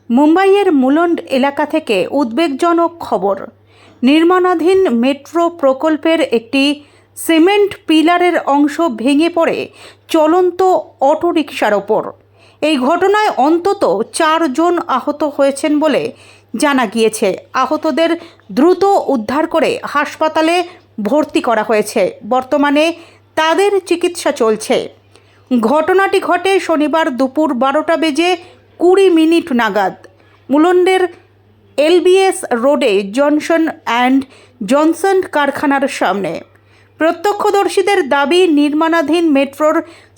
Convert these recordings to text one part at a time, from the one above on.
মুম্বাইয়ের মুলন্ড এলাকা থেকে উদ্বেগজনক খবর। নির্মাণাধীন মেট্রো প্রকল্পের একটি সিমেন্ট পিলারের অংশ ভেঙে পড়ে চলন্ত অটোরিকশার ওপর। এই ঘটনায় অন্তত 4 জন আহত হয়েছেন বলে জানা গিয়েছে। আহতদের দ্রুত উদ্ধার করে হাসপাতালে ভর্তি করা হয়েছে। বর্তমানে তাদের চিকিৎসা চলছে। ঘটনাটি ঘটে শনিবার দুপুর 12:20 নাগাদ মুলন্ডের LBS রোডে জনসন অ্যান্ড জনসন কারখানার সামনে। প্রত্যক্ষদর্শীদের দাবি, নির্মাণাধীন মেট্রোর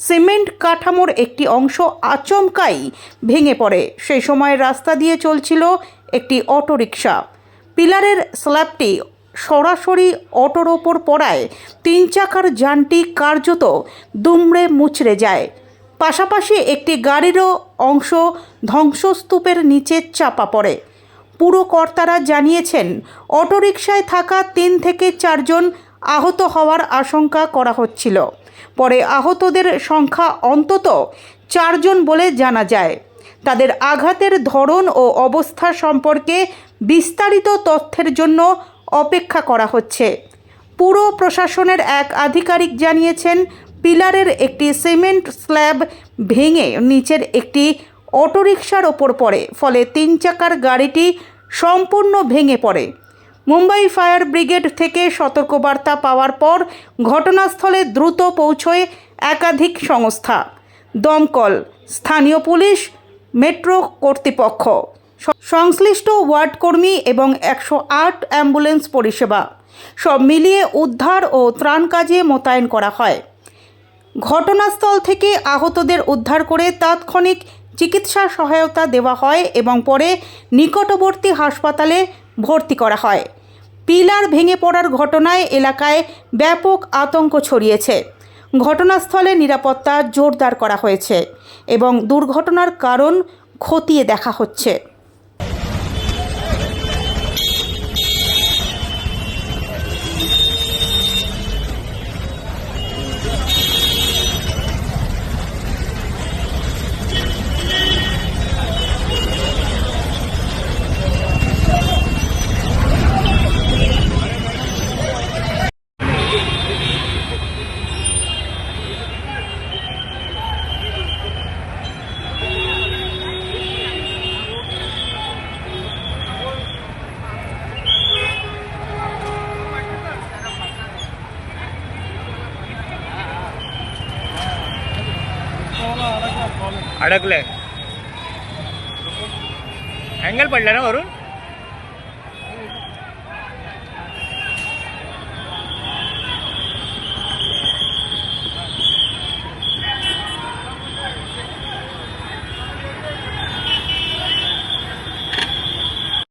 সিমেন্ট কাঠামোর একটি অংশ আচমকাই ভেঙে পড়ে। সেই সময় রাস্তা দিয়ে চলছিল একটি অটোরিকশা। পিলারের স্ল্যাবটি সরাসরি অটোর ওপর পড়ায় 3 চাকার যানটি কার্যত দুমড়ে মুচড়ে যায়। পাশাপাশি একটি গাড়িরও অংশ ধ্বংসস্তূপের নিচে চাপা পড়ে। পুরকর্তারা জানিয়েছেন, অটোরিকশায় থাকা 3 থেকে 4 জন আহত হওয়ার আশঙ্কা করা হচ্ছিল। পরে আহতদের সংখ্যা অন্তত 4 জন বলে জানা যায়। তাদের আঘাতের ধরন ও অবস্থা সম্পর্কে বিস্তারিত তথ্যের জন্য অপেক্ষা করা হচ্ছে। পুর প্রশাসনের এক আধিকারিক জানিয়েছেন, পিলারের একটি সিমেন্ট স্ল্যাব ভেঙে নিচের একটি অটোরিকশার ওপর পড়ে, ফলে 3 চাকার গাড়িটি সম্পূর্ণ ভেঙে পড়ে। মুম্বাই ফায়ার ব্রিগেড থেকে সতর্কবার্তা পাওয়ার পর ঘটনাস্থলে দ্রুত পৌঁছয় একাধিক সংস্থা, দমকল, স্থানীয় পুলিশ, মেট্রো কর্তৃপক্ষ, সংশ্লিষ্ট ওয়ার্ড কর্মী এবং 108 অ্যাম্বুলেন্স পরিষেবা সব মিলিয়ে উদ্ধার ও ত্রাণ কাজে মোতায়েন করা হয়। ঘটনাস্থল থেকে আহতদের উদ্ধার করে তাৎক্ষণিক চিকিৎসা সহায়তা দেওয়া হয় এবং পরে নিকটবর্তী হাসপাতালে ভর্তি করা হয়। পিলার ভেঙে পড়ার ঘটনায় এলাকায় ব্যাপক আতঙ্ক ছড়িয়েছে। ঘটনাস্থলে নিরাপত্তা জোরদার করা হয়েছে এবং দুর্ঘটনার কারণ খতিয়ে দেখা হচ্ছে। अडकलंय. अँगल पडला ना वरून.